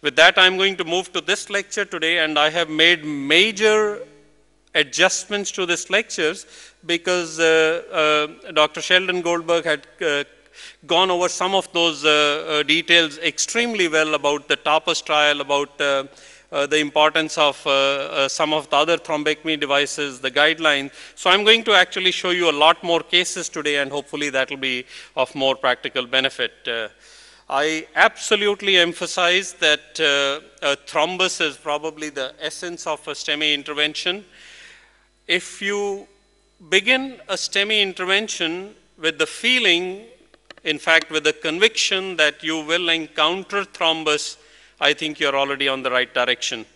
With that, I'm going to move to this lecture today, and I have made major adjustments to this lectures because Dr. Sheldon Goldberg had gone over some of those details extremely well about the Thrombus trial, about the importance of some of the other thrombectomy devices, the guidelines. So I'm going to actually show you a lot more cases today, and hopefully that will be of more practical benefit. I absolutely emphasize that a thrombus is probably the essence of a STEMI intervention. If you begin a STEMI intervention with the feeling, in fact with the conviction that you will encounter thrombus, I think you're already on the right direction.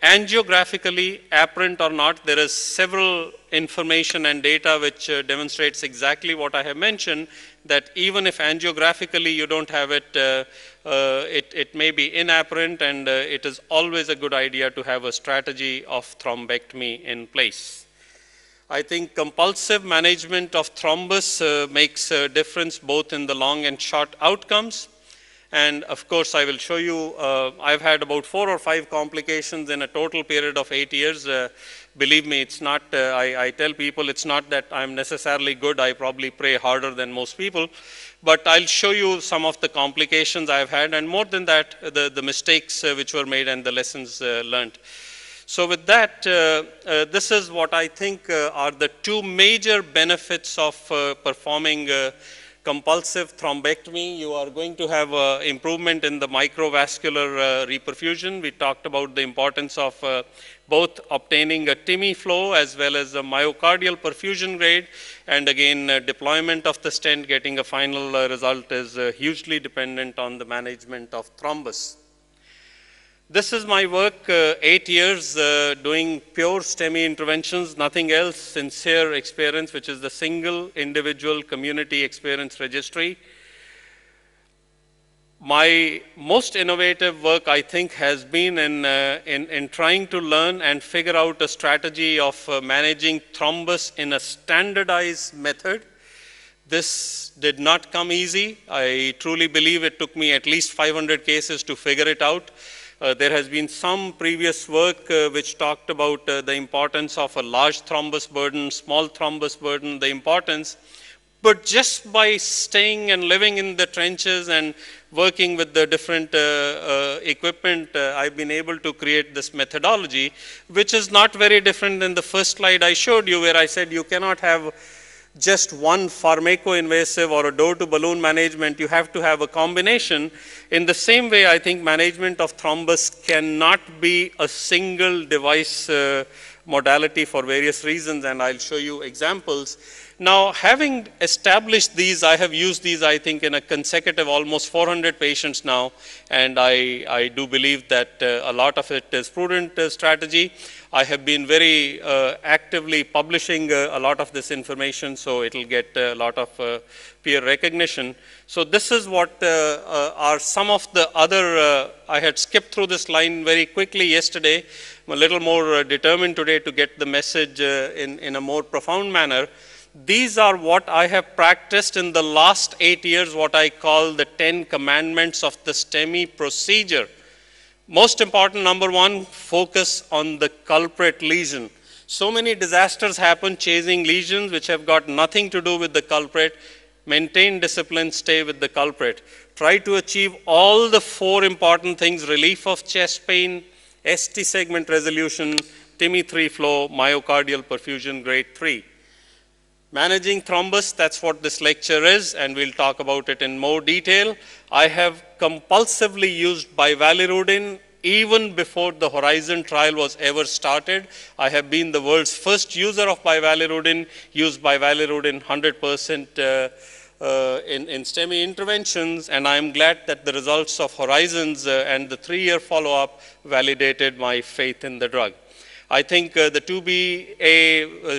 Angiographically, apparent or not, there is several information and data which demonstrates exactly what I have mentioned, that even if angiographically you don't have it, it may be inapparent, and it is always a good idea to have a strategy of thrombectomy in place. I think compulsive management of thrombus makes a difference both in the long and short outcomes. And of course, I will show you, I've had about 4 or 5 complications in a total period of 8 years. Believe me, it's not, I tell people it's not that I'm necessarily good. I probably pray harder than most people. But I'll show you some of the complications I've had, and more than that, the mistakes which were made and the lessons learned. So with that, this is what I think are the 2 major benefits of performing compulsive thrombectomy. You are going to have improvement in the microvascular reperfusion. We talked about the importance of both obtaining a TIMI flow as well as a myocardial perfusion grade, and again deployment of the stent, getting a final result is hugely dependent on the management of thrombus. This is my work, 8 years doing pure STEMI interventions, nothing else, sincere experience, which is the single individual community experience registry. My most innovative work, I think, has been in trying to learn and figure out a strategy of managing thrombus in a standardized method. This did not come easy. I truly believe it took me at least 500 cases to figure it out. There has been some previous work which talked about the importance of a large thrombus burden, small thrombus burden, the importance. But just by staying and living in the trenches and working with the different equipment, I've been able to create this methodology, which is not very different than the first slide I showed you, where I said you cannot have just one pharmacoinvasive or a door-to-balloon management. You have to have a combination. In the same way, I think management of thrombus cannot be a single device modality for various reasons, and I'll show you examples. Now, having established these, I have used these, I think, in a consecutive almost 400 patients now, and I do believe that a lot of it is prudent strategy. I have been very actively publishing a lot of this information, so it will get a lot of peer recognition. So this is what are some of the other, I had skipped through this line very quickly yesterday. I'm a little more determined today to get the message in a more profound manner. These are what I have practiced in the last 8 years, what I call the 10 commandments of the STEMI procedure. Most important, number 1, focus on the culprit lesion. So many disasters happen chasing lesions which have got nothing to do with the culprit. Maintain discipline, stay with the culprit. Try to achieve all the 4 important things: relief of chest pain, ST segment resolution, TIMI 3 flow, myocardial perfusion grade 3. Managing thrombus, that's what this lecture is, and we'll talk about it in more detail. I have compulsively used bivalirudin even before the Horizon trial was ever started. I have been the world's first user of bivalirudin, used bivalirudin 100% in STEMI interventions, and I'm glad that the results of Horizons and the 3-year follow-up validated my faith in the drug. I think the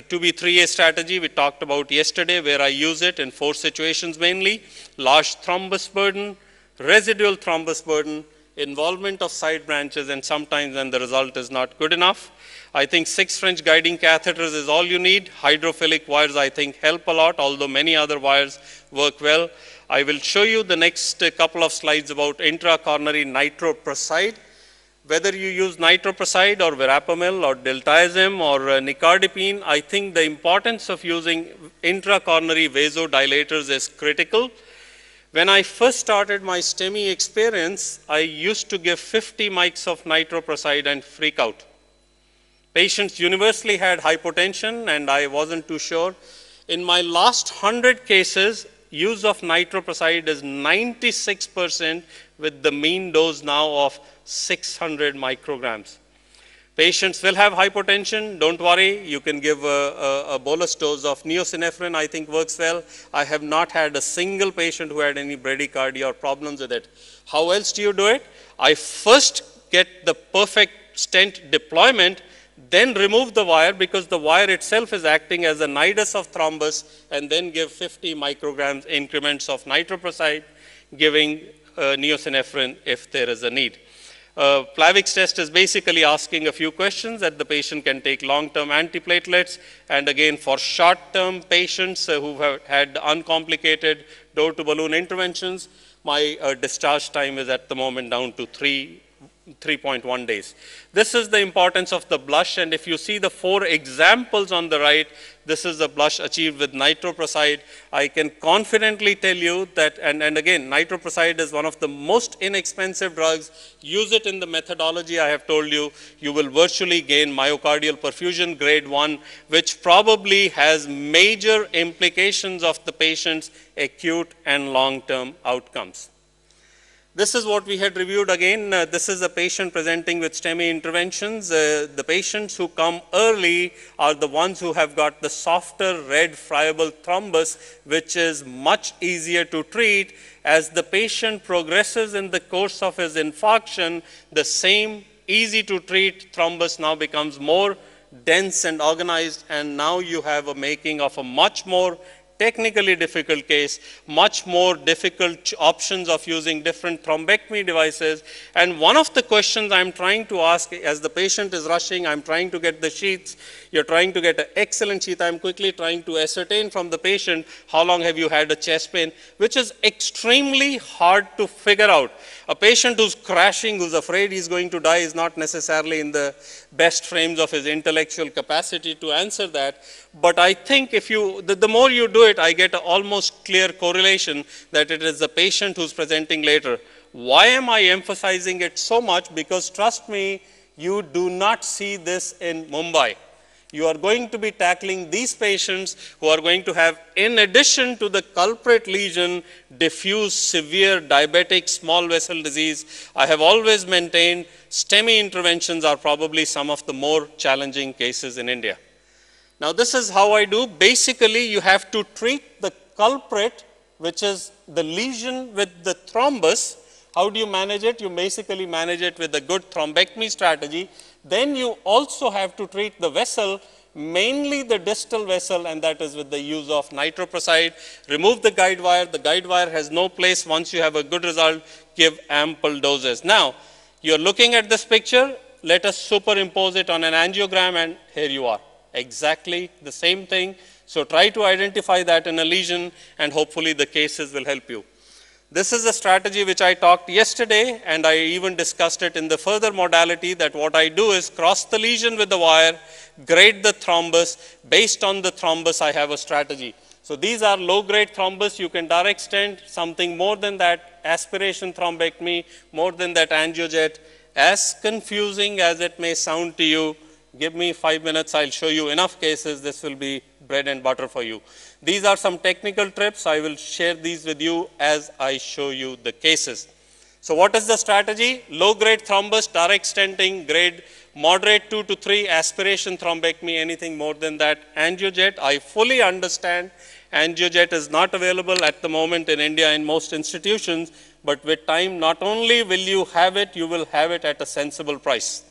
2B3A strategy we talked about yesterday, where I use it in 4 situations mainly: large thrombus burden, residual thrombus burden, involvement of side branches, and sometimes when the result is not good enough. I think 6 French guiding catheters is all you need. Hydrophilic wires, I think, help a lot, although many other wires work well. I will show you the next couple of slides about intracoronary nitroprusside. Whether you use nitroprusside or verapamil or diltiazem or nicardipine, I think the importance of using intracoronary vasodilators is critical. When I first started my Stemi experience, I used to give 50 mics of nitroprusside and freak out. Patients universally had hypotension and I wasn't too sure. In my last 100 cases, use of nitroprusside is 96% with the mean dose now of 600 micrograms. Patients will have hypotension, don't worry, you can give a bolus dose of neosynephrine, I think works well. I have not had a single patient who had any bradycardia or problems with it. How else do you do it? I first get the perfect stent deployment, then remove the wire because the wire itself is acting as a nidus of thrombus, and then give 50 micrograms increments of nitroprusside, giving neosynephrine if there is a need. Plavix test is basically asking a few questions that the patient can take long-term antiplatelets, and again for short-term patients who have had uncomplicated door-to-balloon interventions, my discharge time is at the moment down to 3.1 days. This is the importance of the blush, and if you see the 4 examples on the right, this is the blush achieved with nitroprusside. I can confidently tell you that, and again, nitroprusside is one of the most inexpensive drugs. Use it in the methodology I have told you. You will virtually gain myocardial perfusion grade 1, which probably has major implications of the patient's acute and long-term outcomes. This is what we had reviewed again. This is a patient presenting with Stemi interventions. The patients who come early are the ones who have got the softer red friable thrombus, which is much easier to treat. As the patient progresses in the course of his infarction, the same easy to treat thrombus now becomes more dense and organized, and now you have a making of a much more technically difficult case, much more difficult options of using different thrombectomy devices. And one of the questions I'm trying to ask as the patient is rushing, I'm trying to get the sheaths, you're trying to get an excellent sheath, I'm quickly trying to ascertain from the patient how long have you had a chest pain, which is extremely hard to figure out. A patient who's crashing, who's afraid he's going to die, is not necessarily in the best frames of his intellectual capacity to answer that. But I think if you, the more you do it, I get an almost clear correlation that it is the patient who's presenting later. Why am I emphasizing it so much? Because trust me, you do not see this in Mumbai. You are going to be tackling these patients who are going to have, in addition to the culprit lesion, diffuse severe diabetic small vessel disease. I have always maintained STEMI interventions are probably some of the more challenging cases in India. Now this is how I do. Basically, you have to treat the culprit, which is the lesion, with the thrombus. How do you manage it? You basically manage it with a good thrombectomy strategy. Then you also have to treat the vessel, mainly the distal vessel, and that is with the use of nitroprusside. Remove the guide wire. The guide wire has no place. Once you have a good result, give ample doses. Now, you're looking at this picture. Let us superimpose it on an angiogram, and here you are. Exactly the same thing. So try to identify that in a lesion, and hopefully the cases will help you. This is a strategy which I talked yesterday, and I even discussed it in the further modality, that what I do is cross the lesion with the wire, grade the thrombus. Based on the thrombus, I have a strategy. So these are low-grade thrombus. You can direct stent, something more than that, aspiration thrombectomy, more than that angiojet. As confusing as it may sound to you, give me 5 minutes, I'll show you enough cases. This will be bread and butter for you. These are some technical tips. I will share these with you as I show you the cases. So what is the strategy? Low-grade thrombus, direct stenting, grade moderate 2 to 3, aspiration thrombectomy, anything more than that. Angiojet, I fully understand. Angiojet is not available at the moment in India in most institutions, but with time, not only will you have it, you will have it at a sensible price.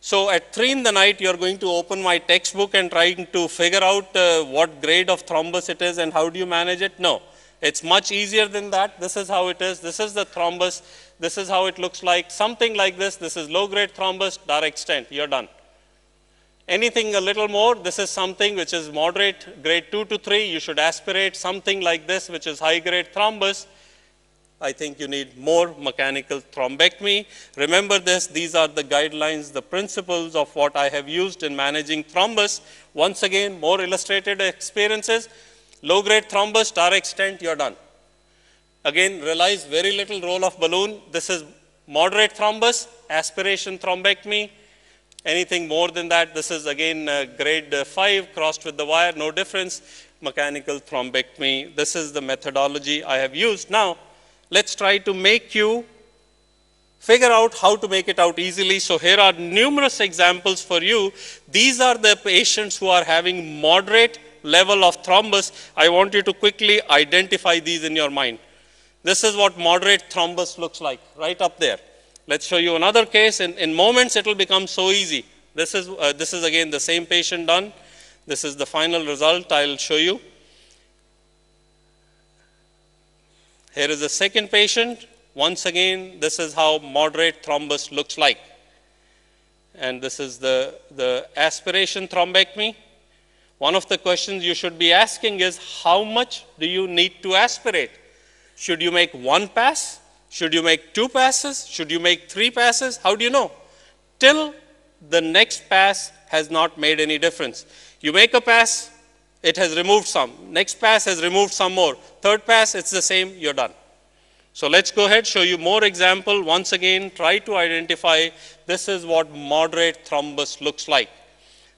So at 3 in the night, you're going to open my textbook and trying to figure out what grade of thrombus it is and how do you manage it? No, it's much easier than that. This is how it is. This is the thrombus. This is how it looks like. Something like this. This is low-grade thrombus, direct stent. You're done. Anything a little more, this is something which is moderate, grade 2 to 3. You should aspirate something like this, which is high grade thrombus. I think you need more mechanical thrombectomy. Remember this, these are the guidelines, the principles of what I have used in managing thrombus. Once again, more illustrated experiences. Low grade thrombus, direct stent, you're done. Again, realize very little role of balloon. This is moderate thrombus, aspiration thrombectomy. Anything more than that, this is again grade 5 crossed with the wire, no difference. Mechanical thrombectomy, this is the methodology I have used. Now, let's try to make you figure out how to make it out easily. So here are numerous examples for you. These are the patients who are having moderate level of thrombus. I want you to quickly identify these in your mind. This is what moderate thrombus looks like, right up there. Let's show you another case. In moments, it will become so easy. This is again the same patient done. This is the final result I'll show you. Here is the second patient. Once again, this is how moderate thrombus looks like. And this is the aspiration thrombectomy. One of the questions you should be asking is, how much do you need to aspirate? Should you make one pass? Should you make 2 passes? Should you make 3 passes? How do you know? Till the next pass has not made any difference. You make a pass, it has removed some. Next pass has removed some more. Third pass, it's the same, you're done. So let's go ahead, show you more example. Once again, try to identify this is what moderate thrombus looks like.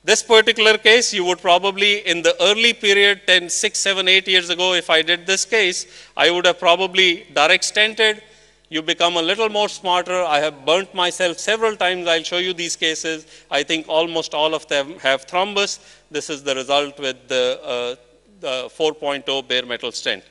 This particular case, you would probably, in the early period, 10, 6, 7, 8 years ago, if I did this case, I would have probably direct stented. You become a little more smarter. I have burnt myself several times. I'll show you these cases. I think almost all of them have thrombus. This is the result with the 4.0 bare metal stent.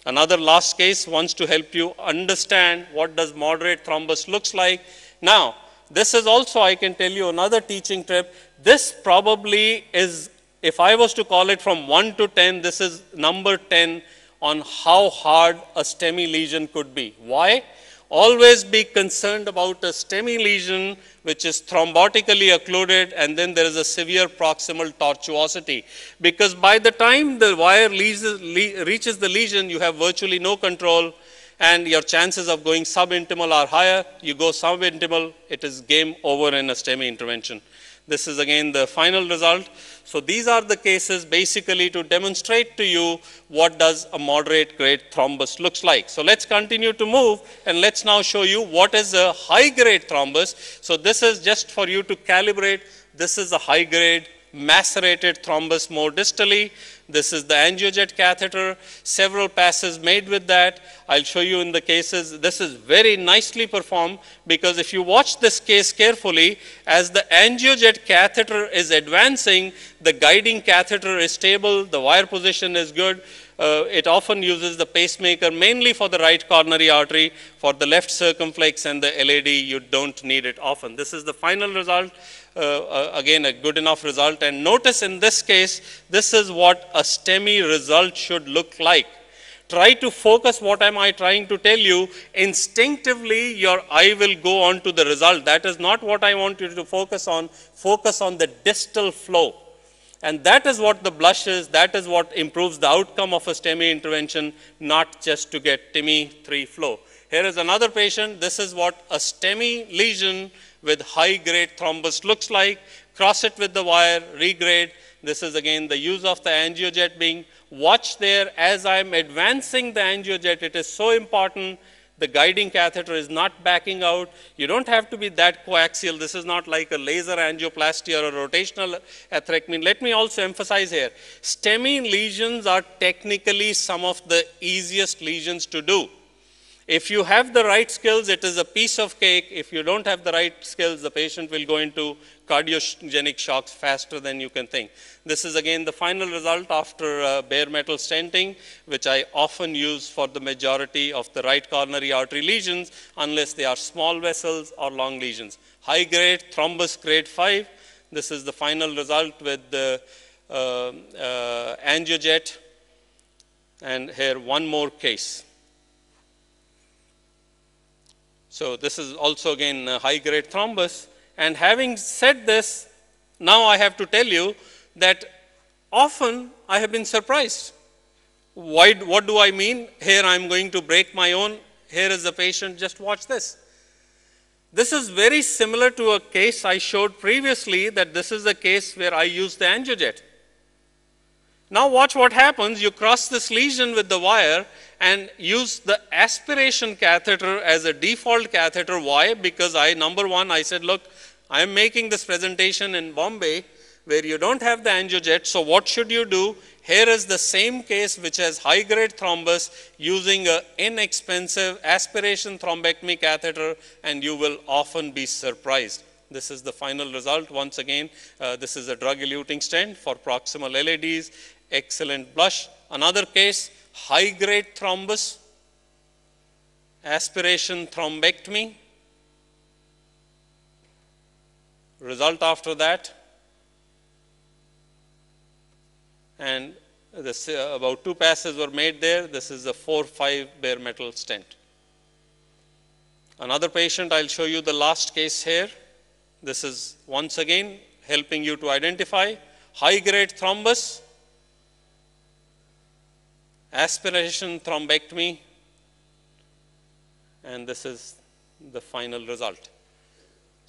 Another last case wants to help you understand what does moderate thrombus looks like. Now, this is also, I can tell you, another teaching trip. This probably is, if I was to call it from 1 to 10, this is number 10 on how hard a STEMI lesion could be. Why? Always be concerned about a STEMI lesion which is thrombotically occluded, and then there is a severe proximal tortuosity. Because by the time the wire reaches the lesion, you have virtually no control, and your chances of going subintimal are higher. You go subintimal, it is game over in a STEMI intervention. This is again the final result. So these are the cases basically to demonstrate to you what does a moderate grade thrombus looks like. So let's continue to move, and let's now show you what is a high grade thrombus. So this is just for you to calibrate. This is a high grade macerated thrombus more distally. This is the angiojet catheter, several passes made with that. I'll show you in the cases. This is very nicely performed, because if you watch this case carefully, as the angiojet catheter is advancing, the guiding catheter is stable, the wire position is good. It often uses the pacemaker mainly for the right coronary artery. For the left circumflex and the LAD, you don't need it often. This is the final result. Again, a good enough result. And notice in this case, this is what a STEMI result should look like. Try to focus, what am I trying to tell you? Instinctively, your eye will go on to the result. That is not what I want you to focus on. Focus on the distal flow. And that is what the blush is. That is what improves the outcome of a STEMI intervention, not just to get TIMI 3 flow. Here is another patient. This is what a STEMI lesion with high grade thrombus looks like. Cross it with the wire, regrade. This is again the use of the angiojet being. Watch there as I am advancing the angiojet. It is so important. The guiding catheter is not backing out. You don't have to be that coaxial. This is not like a laser angioplasty or a rotational atherectomy. Let me also emphasize here, STEMI lesions are technically some of the easiest lesions to do. If you have the right skills, it is a piece of cake. If you don't have the right skills, the patient will go into cardiogenic shocks faster than you can think. This is again the final result after bare metal stenting, which I often use for the majority of the right coronary artery lesions, unless they are small vessels or long lesions. High grade thrombus grade 5. This is the final result with the angiojet. And here one more case. So this is also again a high grade thrombus. And having said this, Now I have to tell you that often I have been surprised. What do I mean? Here I am going to break my own. Here is the patient, just watch this. This is very similar to a case I showed previously, that this is a case where I used the angiojet. Now watch what happens. You cross this lesion with the wire and use the aspiration catheter as a default catheter. Why? Because number one, I said, look, I am making this presentation in Bombay where you don't have the angiojet, so what should you do? Here is the same case which has high-grade thrombus using an inexpensive aspiration thrombectomy catheter, and you will often be surprised. This is the final result. Once again, this is a drug-eluting stent for proximal LADs, excellent blush. Another case, high-grade thrombus, aspiration thrombectomy. Result after that, and this, about 2 passes were made there. This is a 4-5 bare metal stent. Another patient, I'll show you the last case here. This is once again helping you to identify high-grade thrombus, aspiration thrombectomy, and this is the final result.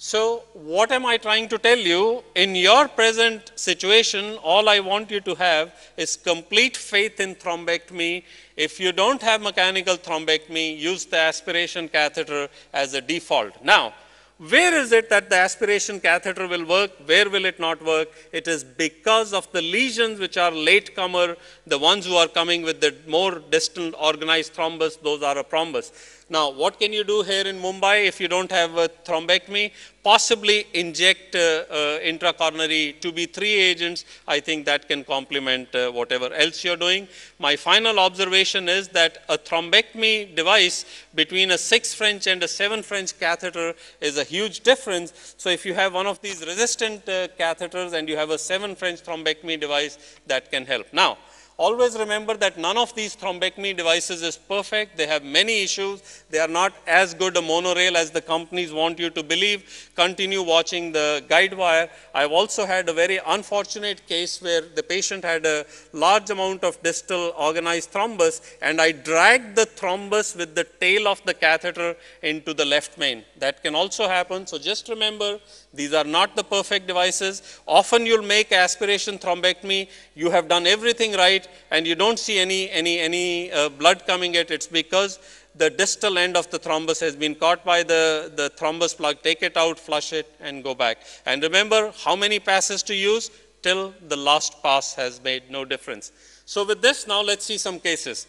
So what am I trying to tell you? In your present situation, all I want you to have is complete faith in thrombectomy. If you don't have mechanical thrombectomy, use the aspiration catheter as a default. Now, where is it that the aspiration catheter will work? Where will it not work? It is because of the lesions which are latecomer, the ones who are coming with the more distant organized thrombus, those are a thrombus. Now, what can you do here in Mumbai if you don't have a thrombectomy? Possibly inject intra-coronary 2B3 agents. I think that can complement whatever else you're doing. My final observation is that a thrombectomy device between a 6 French and a 7 French catheter is a huge difference. So if you have one of these resistant catheters and you have a 7 French thrombectomy device, that can help. Now, always remember that none of these thrombectomy devices is perfect. They have many issues. They are not as good a monorail as the companies want you to believe. Continue watching the guide wire. I've also had a very unfortunate case where the patient had a large amount of distal organized thrombus, and I dragged the thrombus with the tail of the catheter into the left main. That can also happen. So just remember, these are not the perfect devices. Often you'll make aspiration thrombectomy. You have done everything right, and you don't see any blood coming at it. It's because the distal end of the thrombus has been caught by the thrombus plug. Take it out, flush it, and go back. And remember how many passes to use till the last pass has made no difference. So with this, now let's see some cases.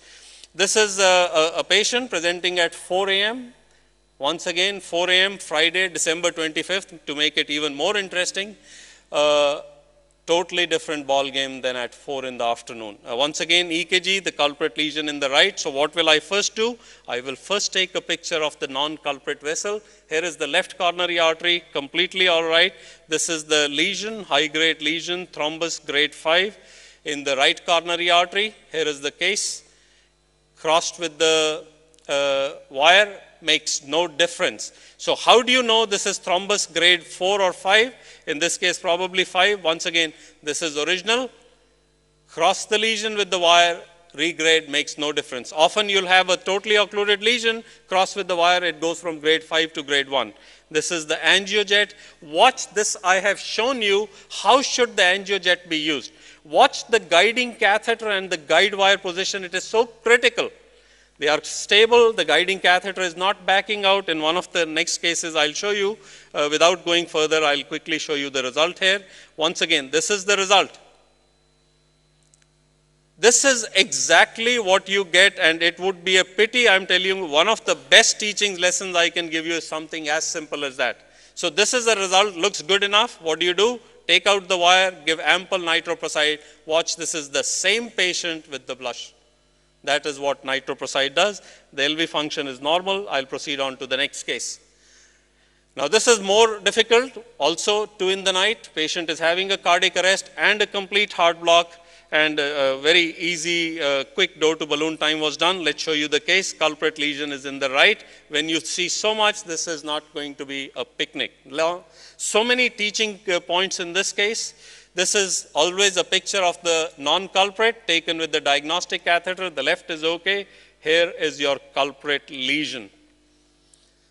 This is a patient presenting at 4 a.m. Once again, 4 a.m. Friday, December 25th, to make it even more interesting. Totally different ball game than at 4 in the afternoon. Once again, EKG, the culprit lesion in the right. So what will I first do? I will first take a picture of the non-culprit vessel. Here is the left coronary artery, completely all right. This is the lesion, high-grade lesion, thrombus grade 5 in the right coronary artery. Here is the case. Crossed with the wire, makes no difference. So how do you know this is thrombus grade 4 or 5? In this case, probably 5. Once again, this is original. Cross the lesion with the wire, regrade, makes no difference. Often you'll have a totally occluded lesion, cross with the wire, it goes from grade 5 to grade 1. This is the angiojet. Watch this, I have shown you how should the angiojet be used. Watch the guiding catheter and the guide wire position. It is so critical. They are stable. The guiding catheter is not backing out. In one of the next cases, I'll show you. Without going further, I'll quickly show you the result here. Once again, this is the result. This is exactly what you get, and it would be a pity. I'm telling you, one of the best teaching lessons I can give you is something as simple as that. So this is the result. Looks good enough. What do? Take out the wire, give ample nitroprusside. Watch, this is the same patient with the blush. That is what nitroprusside does. The LV function is normal. I'll proceed on to the next case. Now this is more difficult. Also 2 in the night. Patient is having a cardiac arrest and a complete heart block. and a very easy, quick door to balloon time was done. Let's show you the case. Culprit lesion is in the right. When you see so much, this is not going to be a picnic. So many teaching points in this case. This is always a picture of the non-culprit taken with the diagnostic catheter. The left is okay. Here is your culprit lesion.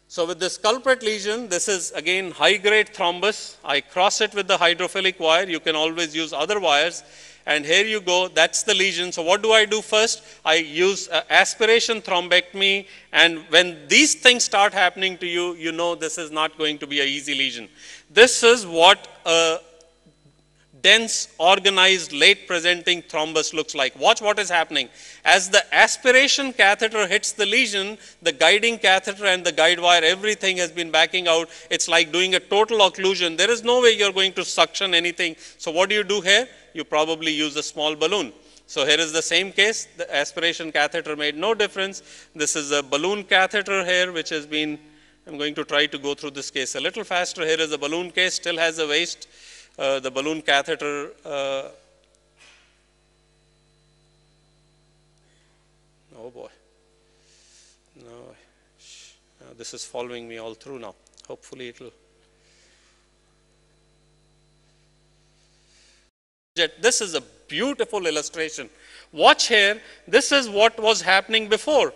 So with this culprit lesion, this is again high-grade thrombus. I cross it with the hydrophilic wire. You can always use other wires. And here you go, that's the lesion. So what do I do first? I use aspiration thrombectomy. And when these things start happening to you, you know this is not going to be an easy lesion. This is what a dense, organized, late-presenting thrombus looks like. Watch what is happening. As the aspiration catheter hits the lesion, the guiding catheter and the guide wire, everything has been backing out. It's like doing a total occlusion. There is no way you're going to suction anything. So what do you do here? You probably use a small balloon. So here is the same case. The aspiration catheter made no difference. This is a balloon catheter here, which has been, I'm going to try to go through this case a little faster. Here is a balloon case, still has a waist. The balloon catheter, oh boy, no, this is following me all through now. Hopefully it will. This is a beautiful illustration. Watch here, this is what was happening before.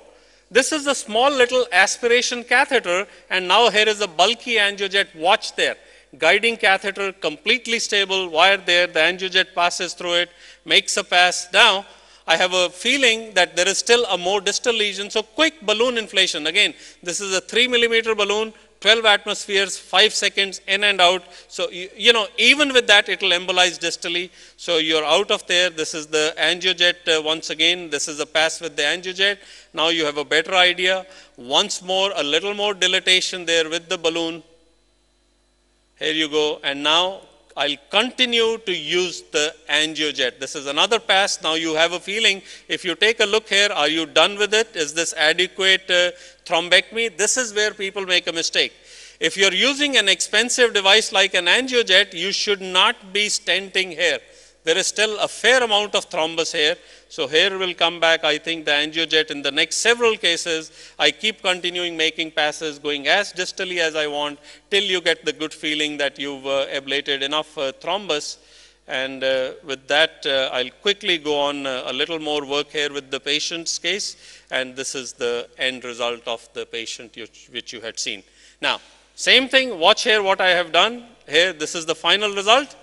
This is a small little aspiration catheter, and now here is a bulky angiojet. Watch there. Guiding catheter, completely stable, wire there, the angiojet passes through it, makes a pass. Now, I have a feeling that there is still a more distal lesion, so quick balloon inflation. Again, this is a 3 millimeter balloon, 12 atmospheres, 5 seconds, in and out. So, you know, even with that, it will embolize distally. So, you're out of there. This is the angiojet once again. This is a pass with the angiojet. Now, you have a better idea. Once more, a little more dilatation there with the balloon. Here you go, and now I'll continue to use the angiojet. This is another pass. Now you have a feeling, if you take a look here, are you done with it? Is this adequate thrombectomy? This is where people make a mistake. If you're using an expensive device like an angiojet, you should not be stenting here. There is still a fair amount of thrombus here. So here will come back, I think, the angiojet in the next several cases. I keep continuing making passes, going as distally as I want, till you get the good feeling that you've ablated enough thrombus. And with that, I'll quickly go on a little more work here with the patient's case. And this is the end result of the patient which you had seen. Now, same thing, watch here what I have done. Here, this is the final result.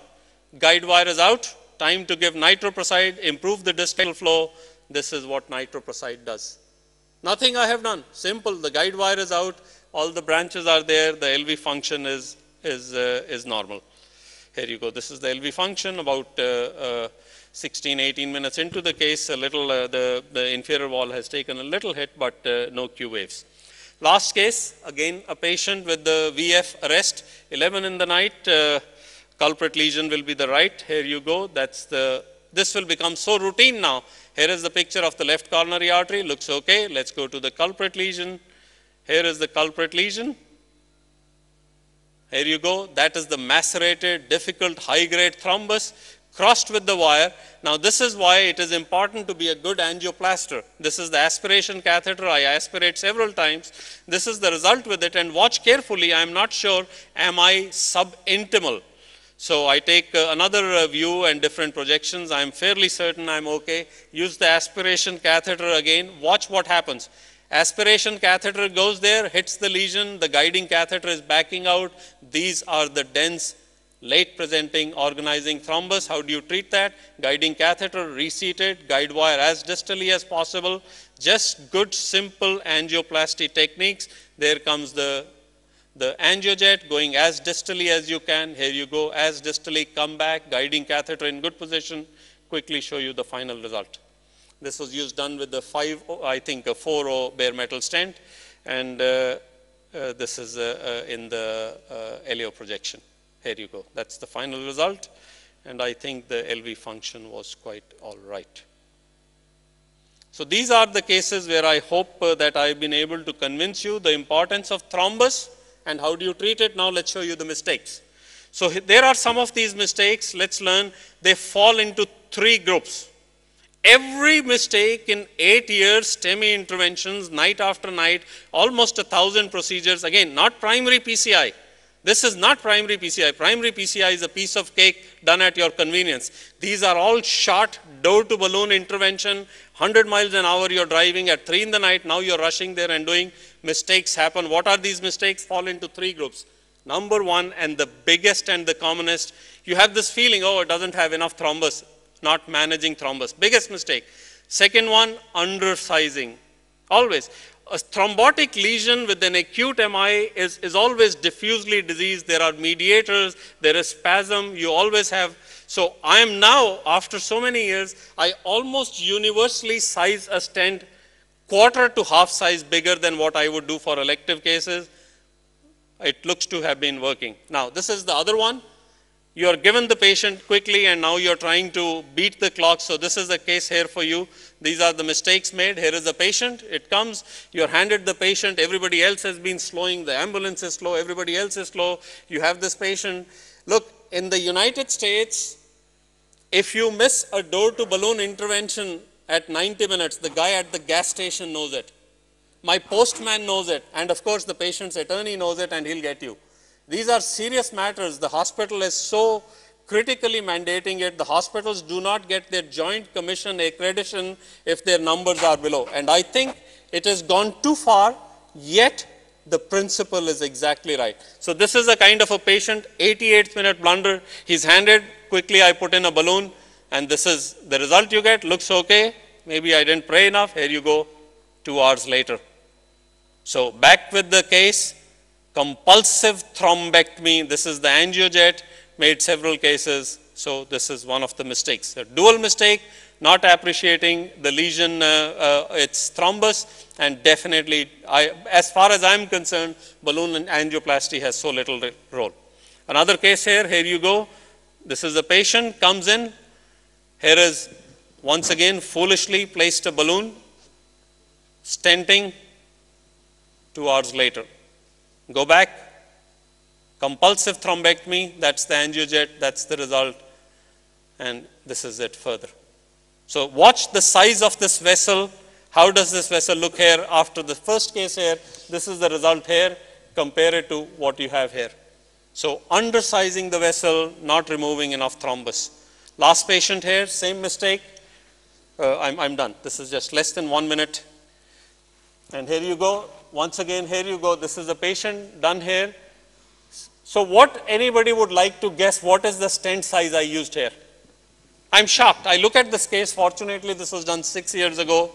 Guide wire is out. Time to give nitroprusside, improve the distal flow. This is what nitroprusside does. Nothing I have done. Simple. The guide wire is out. All the branches are there. The LV function is normal. Here you go. This is the LV function. About 16, 18 minutes into the case, a little the inferior wall has taken a little hit, but no Q waves. Last case, again a patient with the VF arrest, 11 in the night. Culprit lesion will be the right. Here you go. This will become so routine now. Here is the picture of the left coronary artery. Looks okay. Let's go to the culprit lesion. Here is the culprit lesion. Here you go. That is the macerated, difficult, high-grade thrombus crossed with the wire. Now, this is why it is important to be a good angioplaster. This is the aspiration catheter. I aspirate several times. This is the result with it. And watch carefully. I am not sure, am I subintimal? So I take another view and different projections. I'm fairly certain I'm okay. Use the aspiration catheter again. Watch what happens. Aspiration catheter goes there, hits the lesion. The guiding catheter is backing out. These are the dense, late presenting organizing thrombus. How do you treat that? Guiding catheter, reseated, guide wire as distally as possible. Just good, simple angioplasty techniques. There comes the angiojet going as distally as you can. Here you go, as distally, come back, guiding catheter in good position. Quickly show you the final result. This was done with the 4O bare metal stent, and this is in the LEO projection. Here you go. That's the final result, and I think the LV function was quite all right. So these are the cases where I hope that I've been able to convince you the importance of thrombus. And how do you treat it? Now let's show you the mistakes. So there are some of these mistakes. Let's learn. They fall into 3 groups. Every mistake in 8 years, STEMI interventions, night after night, almost 1,000 procedures. Again, not primary PCI. This is not primary PCI. Primary PCI is a piece of cake done at your convenience. These are all short door-to-balloon intervention. 100 miles an hour you're driving at 3 in the night. Now you're rushing there and doing. Mistakes happen. What are these mistakes? Fall into 3 groups. Number 1, and the biggest and the commonest, you have this feeling, oh, it doesn't have enough thrombus. Not managing thrombus. Biggest mistake. Second one, undersizing. Always. A thrombotic lesion with an acute MI is always diffusely diseased. There are mediators, there is spasm, you always have. So I am now, after so many years, I almost universally size a stent quarter to half size bigger than what I would do for elective cases. It looks to have been working. Now, this is the other one. You are given the patient quickly and now you are trying to beat the clock. So this is a case here for you. These are the mistakes made. Here is the patient. It comes, you are handed the patient. Everybody else has been slowing. The ambulance is slow. Everybody else is slow. You have this patient. Look, in the United States, if you miss a door-to-balloon intervention at 90 minutes, the guy at the gas station knows it. My postman knows it. And of course, the patient's attorney knows it and he'll get you. These are serious matters. The hospital is so critically mandating it. The hospitals do not get their joint commission accreditation if their numbers are below. And I think it has gone too far, yet the principle is exactly right. So this is a kind of a patient, 88th minute blunder. He's handed, quickly I put in a balloon, and this is the result you get. Looks okay. Maybe I didn't pray enough. Here you go, 2 hours later. So back with the case. Compulsive thrombectomy, this is the angiojet, made several cases, so this is one of the mistakes. A dual mistake, not appreciating the lesion, its thrombus, and definitely, as far as I'm concerned, balloon and angioplasty has so little role. Another case here you go, this is a patient, comes in, here is, once again, foolishly placed a balloon, stenting, 2 hours later. Go back, compulsive thrombectomy, that's the angiojet, that's the result, and this is it further. So watch the size of this vessel. How does this vessel look here after the first case here? This is the result here, compare it to what you have here. So undersizing the vessel, not removing enough thrombus. Last patient here, same mistake. I'm done. This is just less than 1 minute. And here you go. Once again, here you go. This is a patient done here. So what anybody would like to guess, what is the stent size I used here? I'm shocked. I look at this case. Fortunately, this was done 6 years ago.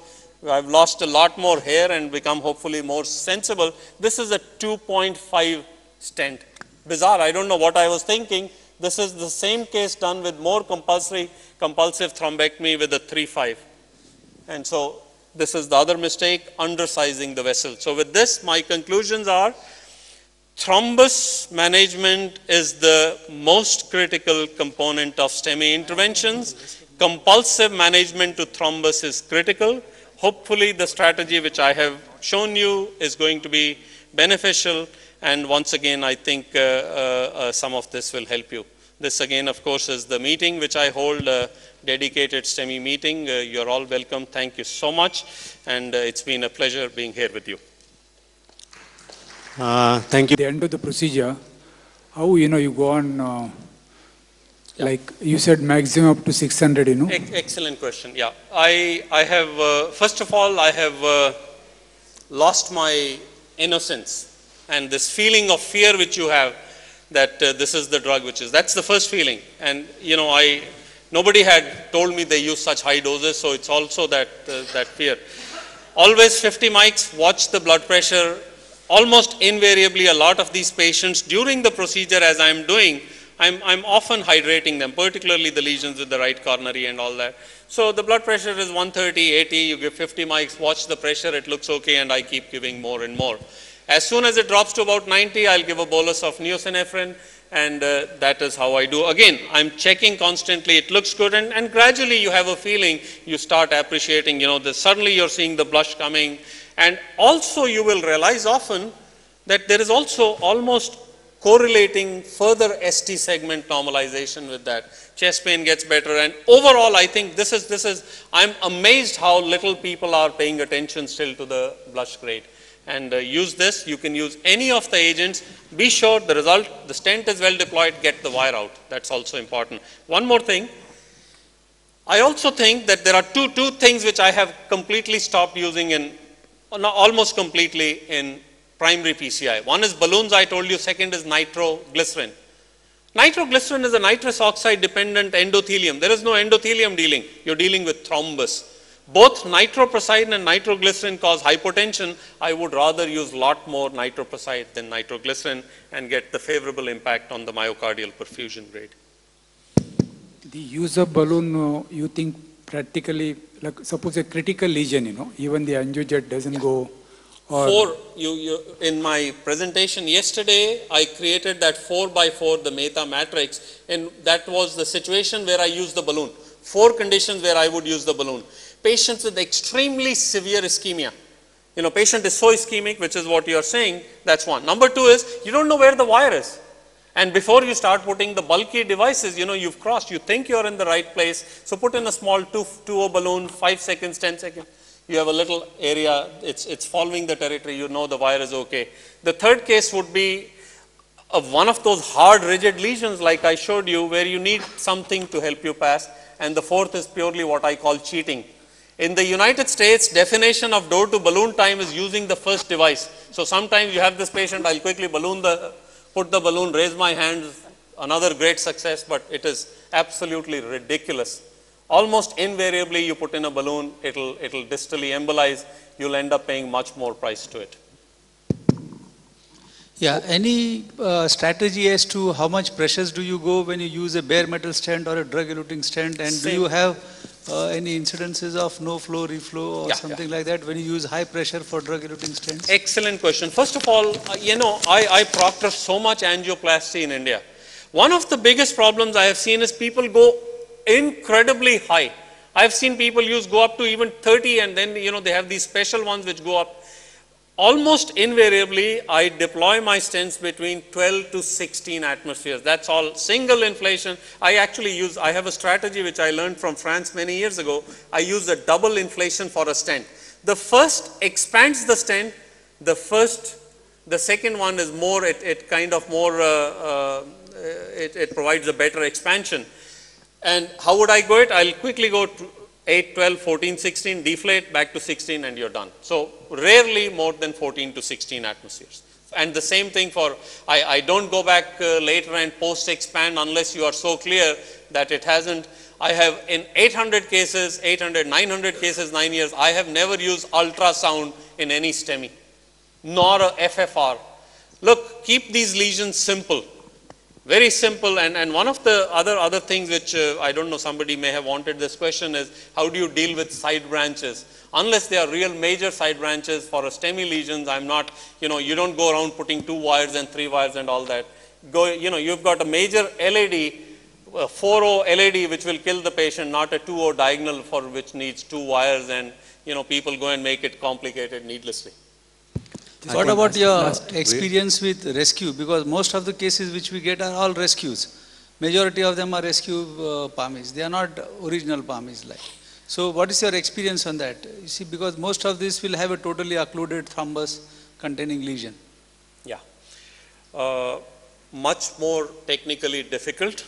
I've lost a lot more hair and become hopefully more sensible. This is a 2.5 stent. Bizarre. I don't know what I was thinking. This is the same case done with more compulsive thrombectomy with a 3.5. And so this is the other mistake, undersizing the vessel. So with this, my conclusions are, thrombus management is the most critical component of STEMI interventions. Compulsive management to thrombus is critical. Hopefully the strategy which I have shown you is going to be beneficial. And once again, I think some of this will help you. This again, of course, is the meeting which I hold, a dedicated STEMI meeting. You're all welcome. Thank you so much. And it's been a pleasure being here with you. Thank you. At the end of the procedure, how, you go on, like you said, maximum up to 600, Excellent question. Yeah. I have, first of all, I have lost my innocence and this feeling of fear which you have, that this is the drug which is, that's the first feeling. And, nobody had told me they use such high doses, so it's also that fear. Always 50 mics, watch the blood pressure. Almost invariably, a lot of these patients, during the procedure as I'm doing, I'm often hydrating them, particularly the lesions with the right coronary and all that. So the blood pressure is 130, 80, you give 50 mics, watch the pressure, it looks okay, and I keep giving more and more. As soon as it drops to about 90, I'll give a bolus of neosynephrine, and that is how I do. Again, I'm checking constantly, it looks good, and gradually you have a feeling, you start appreciating, suddenly you're seeing the blush coming, and also you will realize often that there is also almost correlating further ST segment normalization with that. Chest pain gets better, and overall I think this is, I'm amazed how little people are paying attention still to the blush grade. And use this, you can use any of the agents, be sure the result, the stent is well deployed, get the wire out. That's also important. One more thing, I also think that there are two things which I have completely stopped using in, almost completely in primary PCI. One is balloons, I told you, second is nitroglycerin. Nitroglycerin is a nitrous oxide dependent endothelium. There is no endothelium dealing, you're dealing with thrombus. Both nitroprusside and nitroglycerin cause hypotension. I would rather use a lot more nitroprusside than nitroglycerin and get the favorable impact on the myocardial perfusion grade. The use of balloon, you think practically, like suppose a critical lesion, even the angiojet doesn't go. Or in my presentation yesterday, I created that 4x4, the Mehta matrix, and that was the situation where I used the balloon. 4 conditions where I would use the balloon. Patients with extremely severe ischemia. Patient is so ischemic, which is what you are saying, that's one. Number 2 is, you don't know where the wire is. And before you start putting the bulky devices, you've crossed, you think you're in the right place. So put in a small 2O balloon, 5 seconds, 10 seconds. You have a little area, it's following the territory, you know the wire is okay. The third case would be one of those hard, rigid lesions like I showed you, where you need something to help you pass. And the fourth is purely what I call cheating. In the United States, definition of door to balloon time is using the first device. So sometimes you have this patient, I'll quickly put the balloon, raise my hands, another great success, but it is absolutely ridiculous. Almost invariably you put in a balloon, it'll distally embolize, you'll end up paying much more price to it. Yeah, any strategy as to how much pressures do you go when you use a bare metal stent or a drug-eluting stent, and do you have any incidences of no flow, reflow or something like that when you use high pressure for drug-eluting stents? Excellent question. First of all, I proctor so much angioplasty in India. One of the biggest problems I have seen is people go incredibly high. I've seen people go up to even 30, and then they have these special ones which go up. Almost invariably, I deploy my stents between 12 to 16 atmospheres. That's all. Single inflation. I have a strategy which I learned from France many years ago. I use a double inflation for a stent. The first expands the stent. The second one is more, it provides a better expansion. And how would I go it? I'll quickly go to 8, 12, 14, 16, deflate, back to 16, and you're done. So rarely more than 14 to 16 atmospheres. And the same thing for, I don't go back later and post-expand unless you are so clear that it hasn't. I have in 800 cases, 900 cases, 9 years, I have never used ultrasound in any STEMI, nor a FFR. Look, keep these lesions simple. Very simple, and one of the other things which I don't know, somebody may have wanted this question is, how do you deal with side branches? Unless they are real major side branches for a STEMI lesions, I'm not, you don't go around putting 2 wires and 3 wires and all that. You've got a major LAD, 4O LAD which will kill the patient, not a 2O diagonal for which needs 2 wires, and people go and make it complicated needlessly. What about your experience with rescue? Because most of the cases which we get are all rescues. Majority of them are rescue PAMIs. They are not original PAMIs. So what is your experience on that? You see, because most of this will have a totally occluded thrombus containing lesion. Yeah. Much more technically difficult.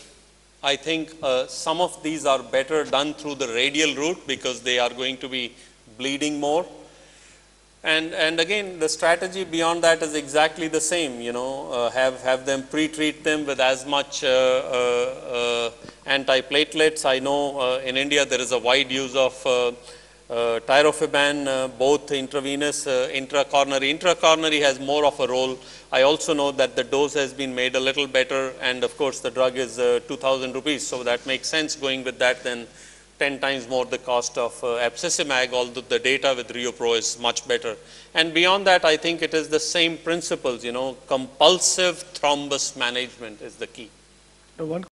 I think some of these are better done through the radial route because they are going to be bleeding more. And again, the strategy beyond that is exactly the same, have them pre-treat them with as much antiplatelets. I know in India there is a wide use of tirofiban, both intravenous, intra-coronary. Intra-coronary has more of a role. I also know that the dose has been made a little better, and of course the drug is 2,000 rupees, so that makes sense going with that than 10 times more the cost of abscessimab, although the data with RioPro is much better. And beyond that, I think it is the same principles, compulsive thrombus management is the key.